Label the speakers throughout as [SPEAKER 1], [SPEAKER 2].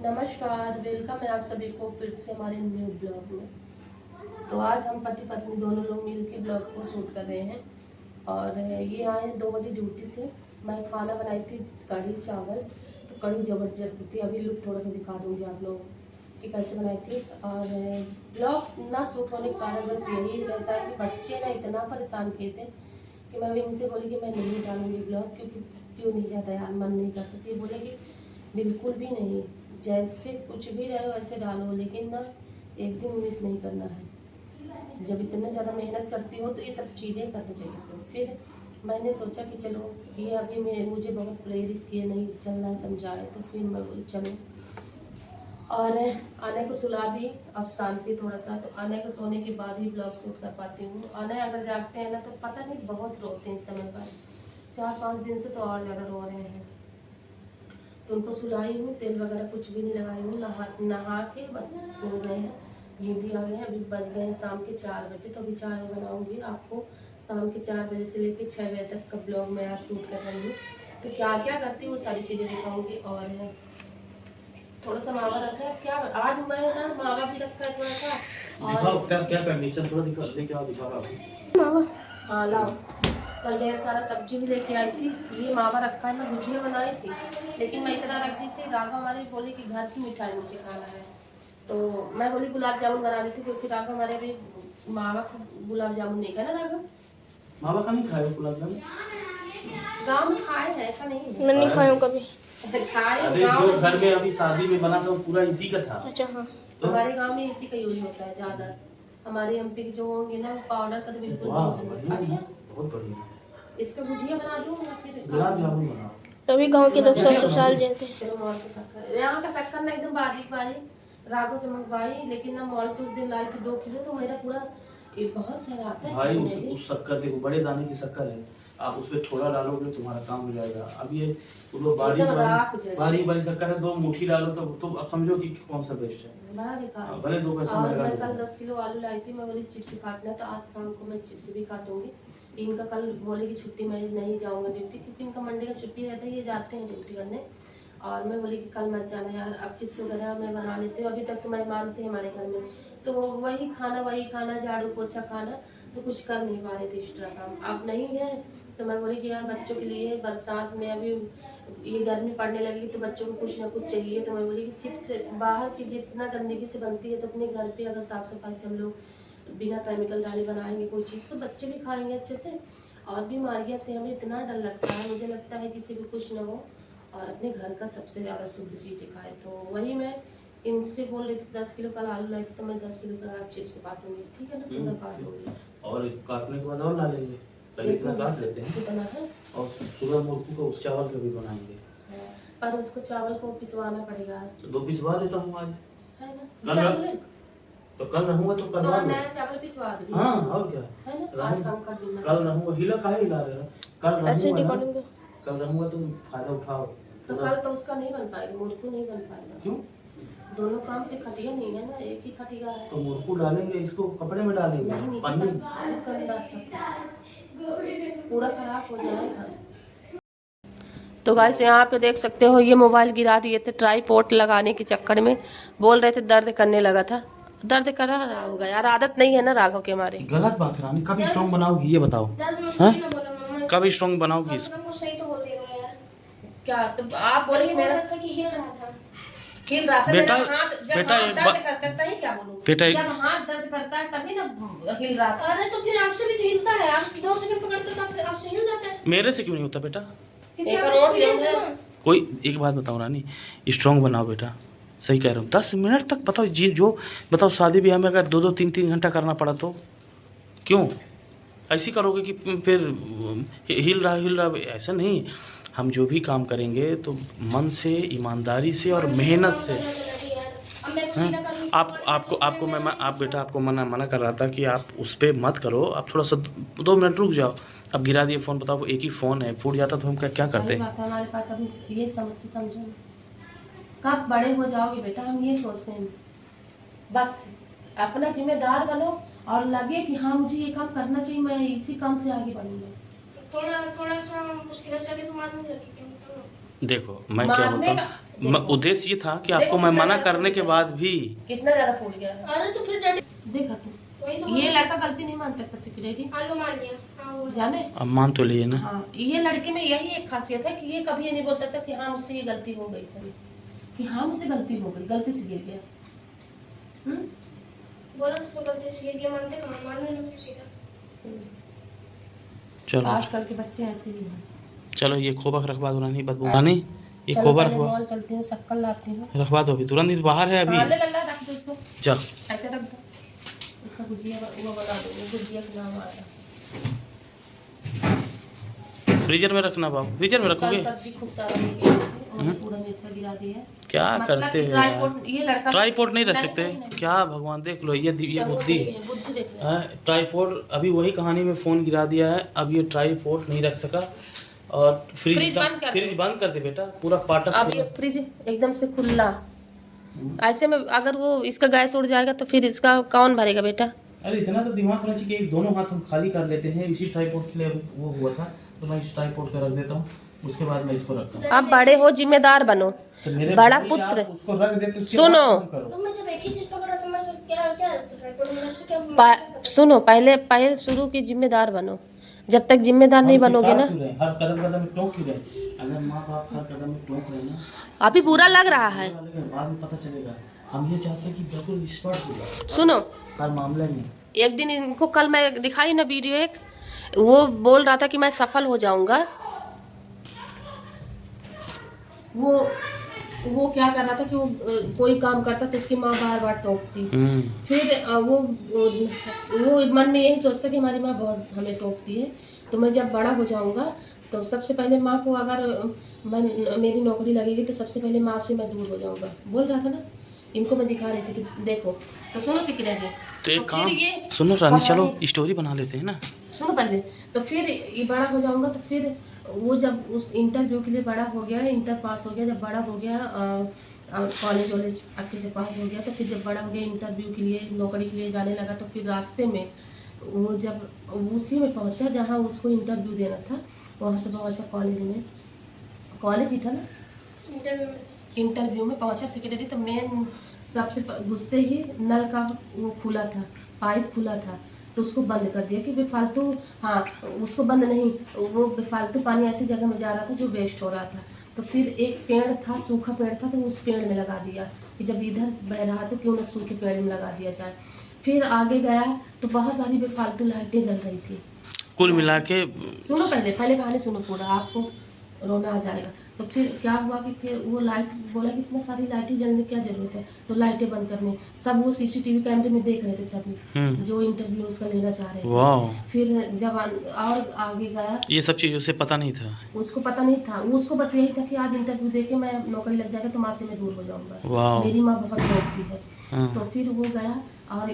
[SPEAKER 1] नमस्कार, वेलकम है आप सभी को फिर से हमारे न्यू ब्लॉग में। तो आज हम पति पत्नी दोनों लोग मिल के ब्लॉग को शूट कर रहे हैं और ये आए 2 बजे ड्यूटी से। मैं खाना बनाई थी कढ़ी चावल, तो कढ़ी ज़बरदस्त थी। अभी लुक थोड़ा सा दिखा दूँगी आप लोग कि कैसे बनाई थी। और ब्लॉग ना शूट होने के कारण बस यही रहता है कि बच्चे ना इतना परेशान किए थे कि मैं इनसे बोली कि मैं नहीं डालूँगी ब्लॉग, क्योंकि क्यों नहीं जाता यार, मन नहीं करता। तो ये बोले कि बिल्कुल भी नहीं, जैसे कुछ भी रहे वैसे डालो, लेकिन ना एक दिन मिस नहीं करना है। जब इतना ज़्यादा मेहनत करती हो तो ये सब चीज़ें करनी चाहिए। तो फिर मैंने सोचा कि चलो ये अभी मुझे बहुत प्रेरित किए, नहीं चलना है समझाए, तो फिर मैं बोली चलो। और आने को सुला दी, अब शांति थोड़ा सा। तो आने को सोने के बाद ही ब्लॉग शूट कर पाती हूँ। आने अगर जागते हैं ना तो पता नहीं बहुत रोते हैं इस समय पर, 4-5 दिन से तो और ज़्यादा रो रहे हैं। तो उनको सुलाई हूँ, तेल वगैरह कुछ भी नहीं लगाई हूँ, नहा के बस सो गए हैं। ये भी आ गए हैं। अभी बज गए हैं शाम के 4 बजे। तो अभी चाय बनाऊँगी आपको। शाम के 4 बजे से लेकर 6 बजे तक का ब्लॉग मैं आज शूट कर रही हूँ। तो क्या क्या करती हूँ वो सारी चीज़ें दिखाऊँगी। और थोड़ा सा मावा रखा है, क्या आज मैं ना मावा भी रखा है थोड़ा सा। और
[SPEAKER 2] क्या क्या कंडीशन थोड़ा दिखा लेके आओ, दिखा
[SPEAKER 1] मावा, हाँ लाओ। कल ढेर सारा सब्जी भी लेके आई थी। ये मावा रखा है, मैं भुजिया बनाई थी, लेकिन मैं इतना रख दी थी। राघव हमारे बोले कि घर की मिठाई मुझे खाना है, तो मैं बोली गुलाब जामुन बना दी थी, क्योंकि राघव हमारे भी मावा को गुलाब जामुन नहीं खाए ना। राघव
[SPEAKER 2] मावा का नहीं खाए गुलाब जामुन?
[SPEAKER 1] गाँव में खाए हैं, ऐसा नहीं है।
[SPEAKER 3] मैं नहीं खाया हूँ कभी।
[SPEAKER 1] खाए
[SPEAKER 2] अरे
[SPEAKER 1] गाँव
[SPEAKER 2] जो
[SPEAKER 1] में,
[SPEAKER 2] घर में अभी शादी में बना था वो पूरा इसी का था।
[SPEAKER 3] अच्छा हाँ।
[SPEAKER 2] तो
[SPEAKER 1] हमारे गाँव में इसी का यूज होता है ज्यादा। हमारे एमपी के जो होंगे ना, पाउडर का तो बिल्कुल
[SPEAKER 2] वाह,
[SPEAKER 1] यूज नहीं
[SPEAKER 2] बढ़िया,
[SPEAKER 1] होता है।
[SPEAKER 2] बहुत बढ़िया।
[SPEAKER 1] इसका भुजिया बना दूँ या फिर
[SPEAKER 2] गुलाब जामुन बनाओ।
[SPEAKER 3] तभी गांव के लोग सब ससुराल जाते हैं।
[SPEAKER 1] चलो मॉल से शक्कर, यहाँ का शक्कर ना एकदम बारीक बारीक राघव से मंगवाई, लेकिन ना मॉल से उस दिन लाई थी 2 किलो, तो मेरा पूरा ये बहुत सारा आता है
[SPEAKER 2] भाई
[SPEAKER 1] इसमें।
[SPEAKER 2] उस शक्कर देखो, बड़े दाने की शक्कर है, आप उसमें थोड़ा डालोगे तुम्हारा काम हो जाएगा। अब ये वो बारीक बारीक शक्कर है, 2 मुट्ठी डालो तो अब समझो कि कौन सा बेस्ट है।
[SPEAKER 1] बड़ा बेकार।
[SPEAKER 2] भले 2 पैसा
[SPEAKER 1] और
[SPEAKER 2] महंगा
[SPEAKER 1] मैं
[SPEAKER 2] दे
[SPEAKER 1] कल
[SPEAKER 2] दो।
[SPEAKER 1] 10 किलो आलू लाई थी। मैं बोली चिप्स काटना, तो आज शाम को मैं चिप्स भी काटूंगी। इनका कल बोले कि छुट्टी, मैं नहीं जाऊंगा ड्यूटी, क्योंकि इनका मंडे का छुट्टी रहता है, ये जाते हैं ड्यूटी करने। और मैं बोली कि कल मत जाना यार, अब चिप्स वगैरह मैं बना लेती हूँ। अभी तक तो मेहमान थे हमारे घर में, तो वही खाना, झाड़ू पोछा खाना, तो कुछ कर नहीं पा रहे थे एक्स्ट्रा काम। अब नहीं है, तो मैं बोली कि यार बच्चों के लिए बरसात में अभी ये गर्मी पड़ने लगी, तो बच्चों को कुछ ना कुछ चाहिए। तो मैं बोली कि चिप्स बाहर की जितना गंदगी से बनती है, तो अपने घर पे अगर साफ सफाई से हम लोग बिना केमिकल डाले बनाएंगे कोई चीज़, तो बच्चे भी खाएंगे अच्छे से। और बीमारियाँ से हमें इतना डर लगता है, मुझे लगता है किसी भी कुछ ना हो, और अपने घर का सबसे ज़्यादा शुद्ध चीज़ें खाए। तो वही मैं इनसे बोल रही थी, 10 किलो कल आलू लाई थी, तो मैं 10 किलो का चिप्स काटूंगी, ठीक है ना, पूरा काट दूंगी।
[SPEAKER 2] और काटने के बाद और ला लेंगे, पहले इतना काट लेते हैं।
[SPEAKER 1] कितना है,
[SPEAKER 2] और सुबह मुर्गी को उस चावल के भी बनाएंगे।
[SPEAKER 1] पर उसको चावल को पिसवाना पड़ेगा,
[SPEAKER 2] तो 2 पिसवा देता हूँ आज।
[SPEAKER 1] है ना।
[SPEAKER 2] तो कल रहूंगा तो
[SPEAKER 1] तो
[SPEAKER 2] करवा लो।
[SPEAKER 1] नया चावल पिसवा दो।
[SPEAKER 2] हाँ और क्या,
[SPEAKER 1] है ना, आज काम कर दूंगा।
[SPEAKER 2] कल रहूंगा, हिला काहे हिला रहे हो? कल
[SPEAKER 3] ऐसे
[SPEAKER 2] रहूंगा ना,
[SPEAKER 3] रिकॉर्डिंग
[SPEAKER 2] कल रहूंगा तुम फायदा उठाओ।
[SPEAKER 1] तो कल तो उसका नहीं बन पाएगा, मुर्गू नहीं बन पाएगा।
[SPEAKER 2] क्यों?
[SPEAKER 1] दोनों काम पे खटिया नहीं है ना, एक ही खटिया है।
[SPEAKER 2] तो मुर्गू डालेंगे, इसको कपड़े में डालेंगे,
[SPEAKER 1] नहीं, नीचे
[SPEAKER 2] पानी।
[SPEAKER 1] सब बहुत गंदा, अच्छा पूरा खराब हो जाएगा। तो गाइस यहाँ पे देख सकते हो, ये मोबाइल गिरा दिए थे ट्राईपोड लगाने के चक्कर में। बोल रहे थे दर्द करने लगा था, दर्द कर रहा होगा यार, आदत नहीं है ना राघव के हमारे।
[SPEAKER 2] गलत बात है रानी, कब स्ट्रॉन्ग बनाओगी ये बताओ? कब स्ट्रॉन्ग बनाओगी इसको?
[SPEAKER 3] सही तो बोल दिया यार।
[SPEAKER 1] क्या तो आप बोले कि मेरा
[SPEAKER 3] था कि हिल रहा था।
[SPEAKER 1] हिल रहा था
[SPEAKER 2] बेटा,
[SPEAKER 1] मेरा हाथ, जब
[SPEAKER 2] बेटा
[SPEAKER 1] हाथ
[SPEAKER 2] एक
[SPEAKER 1] दर्द करता है, सही क्या बोलूं,
[SPEAKER 2] बेटा
[SPEAKER 1] जब हाथ दर्द करता है तभी ना हिल रहा था।
[SPEAKER 3] अरे तो फिर आपसे भी तो हिलता है, आप 2 सेकंड पकड़ते तो आपसे हिल जाता है।
[SPEAKER 2] मेरे से क्यों नहीं होता बेटा?
[SPEAKER 3] क्योंकि
[SPEAKER 1] एक
[SPEAKER 3] आप
[SPEAKER 1] और
[SPEAKER 3] एक्सपीरियंस
[SPEAKER 1] ले
[SPEAKER 3] है
[SPEAKER 1] ले।
[SPEAKER 3] ना।
[SPEAKER 2] कोई एक बात बताओ रानी, स्ट्रॉन्ग बनाओ बेटा, सही कह रहा हूँ। 10 मिनट तक बताओ जी, जो बताओ शादी ब्याह में अगर 2-2 3-3 घंटा करना पड़ा तो क्यों ऐसी करोगे कि फिर हिल रहा ऐसा नहीं। हम जो भी काम करेंगे तो मन से, ईमानदारी से और मेहनत से। आप बेटा आपको मना कर रहा था कि आप उस पर मत करो, आप थोड़ा सा 2 मिनट रुक जाओ। अब गिरा दिए फ़ोन, बताओ एक ही फ़ोन है, फूट जाता तो हम क्या करते
[SPEAKER 1] सही
[SPEAKER 2] हैं?
[SPEAKER 1] बात है, हमारे पास अभी ये समझो ना, कब बड़े हो जाओगे बेटा, हम ये सोचते हैं। बस अपना जिम्मेदार बनो और लगे कि हाँ मुझे ये काम करना चाहिए, मैं इसी काम से आगे बढ़ूंगा।
[SPEAKER 3] थोड़ा सा मुश्किल है, चलिए तो मालूम लगे कि
[SPEAKER 2] देखो मैं क्या
[SPEAKER 1] मारने
[SPEAKER 2] बोलता
[SPEAKER 1] का-
[SPEAKER 2] हूँ, मैं उद्देश्य ये था कि
[SPEAKER 1] देखो
[SPEAKER 2] आपको मैं
[SPEAKER 1] कितना
[SPEAKER 2] मना
[SPEAKER 1] ज्यादा
[SPEAKER 2] करने के
[SPEAKER 1] फूट
[SPEAKER 2] बाद भी
[SPEAKER 1] कितना ज्यादा फूट गया है।
[SPEAKER 3] अरे तो फिर डैडी
[SPEAKER 1] देखा तू,
[SPEAKER 3] वही तो
[SPEAKER 1] ये लड़का गलती नहीं मान सकता सिक्योरिटी,
[SPEAKER 3] आलू मान लिया। हाँ वो
[SPEAKER 1] जाने।
[SPEAKER 2] अब मान तो लिए ना।
[SPEAKER 1] हाँ, ये लड़के में यही एक खासियत है कि ये कभी ये नहीं बोल सकता कि हाँ मुझसे ये गलती हो गई है, कि हाँ मुझसे गलती हो गई, गलती से गिर गया।
[SPEAKER 3] बोला तो गलती से गिर गया, मानते कहाँ, मानने लगे सीधा।
[SPEAKER 2] चलो
[SPEAKER 1] आजकल के बच्चे ऐसे ही हैं।
[SPEAKER 2] चलो ये खोबक रखवा दो रानी, बदबू रानी ये
[SPEAKER 1] चलो
[SPEAKER 2] खोबा
[SPEAKER 1] पहले
[SPEAKER 2] रखवा
[SPEAKER 1] मॉल चलती हूँ, शक्कर लाती हूँ।
[SPEAKER 2] रखवा दो अभी तुरंत, बाहर है अभी।
[SPEAKER 1] हाँ ले लल्ला, रख दो उसको,
[SPEAKER 2] जा
[SPEAKER 1] ऐसे रख दो। उसका गुजिया वो बना दो, गुजिया का नाम आया।
[SPEAKER 2] फ्रीजर में रखना बाबू, फ्रीजर में
[SPEAKER 1] कल
[SPEAKER 2] रखोगे।
[SPEAKER 1] सब्जी खूब सारा लेके आई थी और पूरा मिर्चा गिरा दिया है।
[SPEAKER 2] क्या
[SPEAKER 1] मतलब
[SPEAKER 2] करते
[SPEAKER 1] कि
[SPEAKER 2] हो
[SPEAKER 1] ट्राईपोड,
[SPEAKER 2] यार,
[SPEAKER 1] ये लड़का
[SPEAKER 2] ट्राईपोड नहीं रख
[SPEAKER 1] नहीं,
[SPEAKER 2] सकते
[SPEAKER 1] नहीं, नहीं।
[SPEAKER 2] क्या भगवान, देख लो ये
[SPEAKER 1] सब वो
[SPEAKER 2] बुद्धि
[SPEAKER 1] नहीं है, बुद्धि देख रहे हैं।
[SPEAKER 2] हाँ, ट्राईपोड अभी वही कहानी में फ़ोन गिरा दिया है, अब ये ट्राईपोड नहीं रख सका। और
[SPEAKER 1] फ्रिज बंद कर दे।
[SPEAKER 2] फ्रिज बंद कर दे बेटा, पूरा पाटा
[SPEAKER 1] अब ये फ्रिज एकदम से खुला, ऐसे में अगर वो इसका गैस उड़ जाएगा तो फिर इसका कौन भरेगा बेटा।
[SPEAKER 2] अरे इतना तो दिमाग होना चाहिए कि दोनों हाथ हम खाली कर लेते हैं। इसी ट्राईपोड के लिए अभी वो हुआ था, तो मैं इस ट्राईपोड का रख देता हूँ, उसके बाद मैं इसको रखता हूँ।
[SPEAKER 1] आप बड़े हो, जिम्मेदार बनो,
[SPEAKER 2] तो मेरे
[SPEAKER 1] बड़ा
[SPEAKER 2] भाई
[SPEAKER 1] पुत्र।
[SPEAKER 2] आप उसको रख देते, उसके
[SPEAKER 1] सुनो।
[SPEAKER 2] बाद तुम करो।
[SPEAKER 3] तो मैं जब एक ही चीज पकड़ा तो मैं सब क्या क्या रखता ट्राइपॉड में से क्या
[SPEAKER 1] सुनो, पहले शुरू की जिम्मेदार बनो। जब तक जिम्मेदार नहीं
[SPEAKER 2] हम
[SPEAKER 1] बनोगे
[SPEAKER 2] सिखा
[SPEAKER 1] ना,
[SPEAKER 2] क्यों रहे हैं? हर कदम कदम में टोक क्यों रहे हैं? अगर माँ बाप हर कदम में टोक रहे हैं ना,
[SPEAKER 1] अभी बुरा लग रहा है।
[SPEAKER 2] बाद में पता चलेगा। हम ये चाहते हैं कि बिल्कुल स्पष्ट हो जाए
[SPEAKER 1] सुनो,
[SPEAKER 2] हर मामले में।
[SPEAKER 1] एक दिन इनको कल मैं दिखाई ना वीडियो, एक वो बोल रहा था कि मैं सफल हो जाऊंगा। वो क्या कर रहा था कि वो कोई काम करता तो उसकी माँ बार बार टोकती। फिर वो मन में यही सोचता कि हमारी माँ बहुत हमें टोकती है, तो मैं जब बड़ा हो जाऊंगा तो सबसे पहले माँ को, अगर मेरी नौकरी लगेगी तो सबसे पहले माँ से मैं दूर हो जाऊंगा, बोल रहा था ना। इनको मैं दिखा रही थी कि देखो, तो सुनो सिकरेट,
[SPEAKER 2] तो एक काम
[SPEAKER 1] फिर ये
[SPEAKER 2] सुनो रानी, चलो स्टोरी बना लेते हैं ना।
[SPEAKER 1] सुनो पहले, तो फिर ये बड़ा हो जाऊंगा तो फिर वो जब उस इंटरव्यू के लिए बड़ा हो गया, इंटर पास हो गया, जब बड़ा हो गया कॉलेज वॉलेज अच्छे से पास हो गया, तो फिर जब बड़ा हो गया इंटरव्यू के लिए, नौकरी के लिए जाने लगा, तो फिर रास्ते में वो जब उसी में पहुंचा जहां उसको इंटरव्यू देना था, वहाँ पे पहुंचा कॉलेज में, कॉलेज ही था ना, इंटरव्यू में पहुंचा सेक्रेटरी, तो मेन सबसे घुसते ही नल का वो खुला था, पाइप खुला था, तो उसको बंद कर दिया कि बेफालतू, हाँ उसको बंद नहीं, वो बेफालतू पानी ऐसी जगह में जा रहा था जो वेस्ट हो रहा था। तो फिर एक पेड़ था, सूखा पेड़ था, तो उस पेड़ में लगा दिया कि जब इधर बह रहा तो क्यों ना सूखे पेड़ में लगा दिया जाए। फिर आगे गया तो बहुत सारी बेफालतू लाइटें जल रही थी।
[SPEAKER 2] कुल मिला के
[SPEAKER 1] सुनो पहले कहानी सुनो पूरा, आपको रोना आ जाएगा। तो फिर क्या हुआ कि फिर वो लाइट बोला कि इतना सारी लाइटें जलने की क्या जरूरत है, तो लाइटें बंद करने, सब वो सीसीटीवी कैमरे में देख रहे थे सभी जो इंटरव्यू उसका लेना चाह रहे थे।
[SPEAKER 2] वाह,
[SPEAKER 1] फिर जब और आगे गया,
[SPEAKER 2] ये सब चीज़ उसे पता नहीं था।
[SPEAKER 1] उसको पता नहीं था, उसको बस यही था कि आज इंटरव्यू देके मैं नौकरी लग जाएगा तो माँ से मैं दूर हो जाऊंगा,
[SPEAKER 2] वाह।
[SPEAKER 1] मेरी माँ बहुत रोकती है।
[SPEAKER 2] हाँ।
[SPEAKER 1] तो फिर वो गया और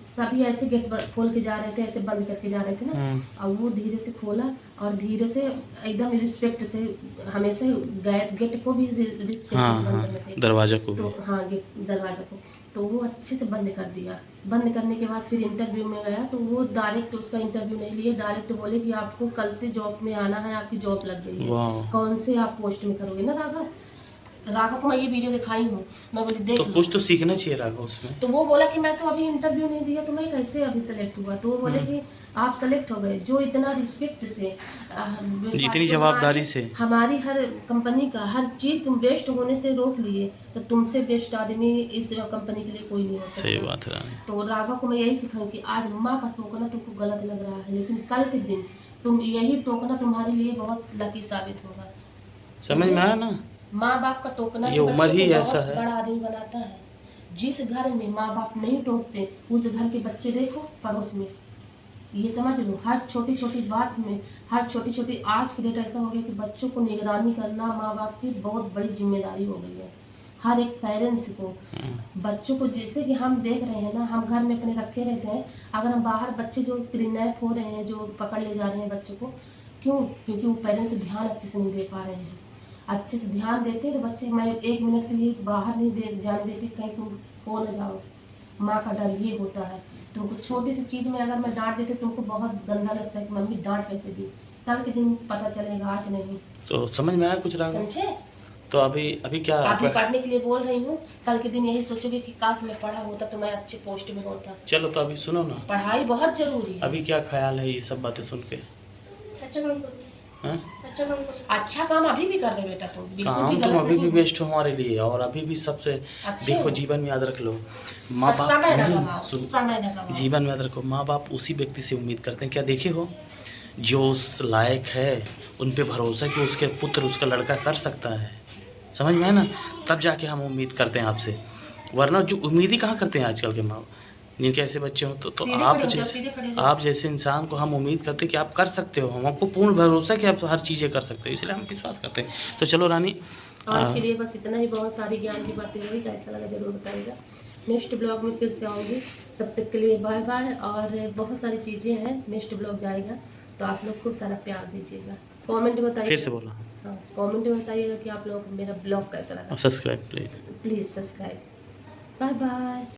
[SPEAKER 1] सभी ऐसे गेट खोल के जा रहे थे, ऐसे बंद करके जा रहे थे ना, और वो धीरे से खोला और धीरे से एकदम रिस्पेक्ट से, हमेशा गेट को भी रिस्पेक्ट से बंद करना चाहिए,
[SPEAKER 2] दरवाजा को
[SPEAKER 1] तो
[SPEAKER 2] भी।
[SPEAKER 1] हाँ गेट दरवाजा को, तो वो अच्छे से बंद कर दिया। बंद करने के बाद फिर इंटरव्यू में गया, तो वो डायरेक्ट उसका इंटरव्यू नहीं लिए, डायरेक्ट बोले कि आपको कल से जॉब में आना है, आपकी जॉब लग गई है, कौन से आप पोस्ट में करोगे ना। राघव को मैं ये वीडियो दिखाई हूँ, मैं बोली देख
[SPEAKER 2] तो
[SPEAKER 1] लो।
[SPEAKER 2] कुछ तो सीखना चाहिए राघव उसमें।
[SPEAKER 1] तो वो बोला कि मैं तो अभी इंटरव्यू नहीं दिया, तो मैं कैसे अभी सेलेक्ट हुआ। तो वो बोले कि आप सेलेक्ट हो गए, जो इतना रिस्पेक्ट से,
[SPEAKER 2] इतनी जवाबदारी से,
[SPEAKER 1] हमारी हर कंपनी का हर चीज़ तुम बेस्ट होने से रोक लिए, तो तुमसे बेस्ट आदमी इस कंपनी के लिए कोई नहीं हो सकता।
[SPEAKER 2] सही बात है।
[SPEAKER 1] तो राघव को मैं यही सिखाऊं कि आज माँ का टोकना तुमको गलत लग रहा है, लेकिन कल के दिन तुम यही टोकना तुम्हारे लिए बहुत लकी साबित होगा।
[SPEAKER 2] समझ में आया ना,
[SPEAKER 1] माँ बाप का टोकना
[SPEAKER 2] ये उम्र ही ऐसा है।
[SPEAKER 1] बड़ा आदमी बनाता है। जिस घर में माँ बाप नहीं टोकते, उस घर के बच्चे देखो पड़ोस में, ये समझ लो, हर छोटी छोटी बात में, हर छोटी छोटी, आज की डेट ऐसा हो गया कि बच्चों को निगरानी करना माँ बाप की बहुत बड़ी जिम्मेदारी हो गई है। हर एक पेरेंट्स को बच्चों को, जैसे कि हम देख रहे हैं ना, हम घर में अपने रखे रहते हैं, अगर हम बाहर बच्चे जो किडनैप हो रहे हैं, जो पकड़ ले जा रहे हैं बच्चों को, क्यों? क्योंकि वो पेरेंट्स ध्यान अच्छे से नहीं दे पा रहे हैं। अच्छे से ध्यान देते तो बच्चे, मैं 1 मिनट के लिए बाहर नहीं जाने देती, कहीं तुम खो न जाओ, माँ का डर ये होता है। तुमको छोटी सी चीज़ में अगर मैं डांट देती, तुमको बहुत गंदा लगता है कि मम्मी डांट कैसे दी, कल के दिन पता चलेगा, आज नहीं।
[SPEAKER 2] तो समझ में आया कुछ राघव?
[SPEAKER 1] समझे?
[SPEAKER 2] तो अभी अभी क्या
[SPEAKER 1] अभी पढ़ने के लिए बोल रही हूँ, कल के दिन यही सोचोगे कि काश मैं पढ़ा होता तो मैं अच्छे पोस्ट में होता।
[SPEAKER 2] चलो तो अभी सुनो ना,
[SPEAKER 1] पढ़ाई बहुत जरूरी है।
[SPEAKER 2] अभी क्या ख्याल है ये सब बातें सुन के?
[SPEAKER 3] अच्छा काम करो,
[SPEAKER 2] हैं?
[SPEAKER 3] अच्छा काम करो।
[SPEAKER 1] अच्छा काम अभी भी कर रहे बेटा, तुम बिल्कुल
[SPEAKER 2] काम
[SPEAKER 1] भी
[SPEAKER 2] तुम
[SPEAKER 1] गलत
[SPEAKER 2] अभी भी
[SPEAKER 1] नहीं हो।
[SPEAKER 2] बेस्ट हो हमारे लिए, और अभी भी सबसे
[SPEAKER 1] अच्छे
[SPEAKER 2] देखो
[SPEAKER 1] हो।
[SPEAKER 2] जीवन में याद रख लो, माँ
[SPEAKER 1] बस
[SPEAKER 2] बाप
[SPEAKER 1] समय न
[SPEAKER 2] नहीं,
[SPEAKER 1] गवाओ,
[SPEAKER 2] सुन,
[SPEAKER 1] समय न गवाओ।
[SPEAKER 2] जीवन में याद रखो, माँ बाप उसी व्यक्ति से उम्मीद करते हैं, क्या देखे हो, जो उस लायक है, उन पे भरोसा कि उसके पुत्र उसका लड़का कर सकता है, समझ में है ना, तब जाके हम उम्मीद करते हैं आपसे, वरना जो उम्मीद ही कहाँ करते हैं आजकल के माँ, जिनके ऐसे बच्चे हों। तो
[SPEAKER 1] सीधे
[SPEAKER 2] आप
[SPEAKER 1] खड़े हो जाओ,
[SPEAKER 2] जैसे
[SPEAKER 1] सीधे खड़े हो जाओ।
[SPEAKER 2] आप जैसे इंसान को हम उम्मीद करते हैं कि आप कर सकते हो, हम आपको पूर्ण भरोसा कि आप हर चीज़ें कर सकते हो, इसलिए हम विश्वास करते हैं। तो चलो रानी,
[SPEAKER 1] आज के लिए बस इतना ही, बहुत सारी ज्ञान की बातें हुई, कैसा लगा जरूर बताइएगा। नेक्स्ट ब्लॉग में फिर से आऊँगी, तब तक के लिए बाय बाय। और बहुत सारी चीज़ें हैं, नेक्स्ट ब्लॉग जाएगा तो आप लोग खूब सारा प्यार दीजिएगा। कमेंट में बताइए,
[SPEAKER 2] फिर से बोला,
[SPEAKER 1] हाँ कमेंट में बताइएगा कि आप लोग मेरा ब्लॉग कैसा लगा।
[SPEAKER 2] Subscribe please.
[SPEAKER 1] Please subscribe. Bye bye.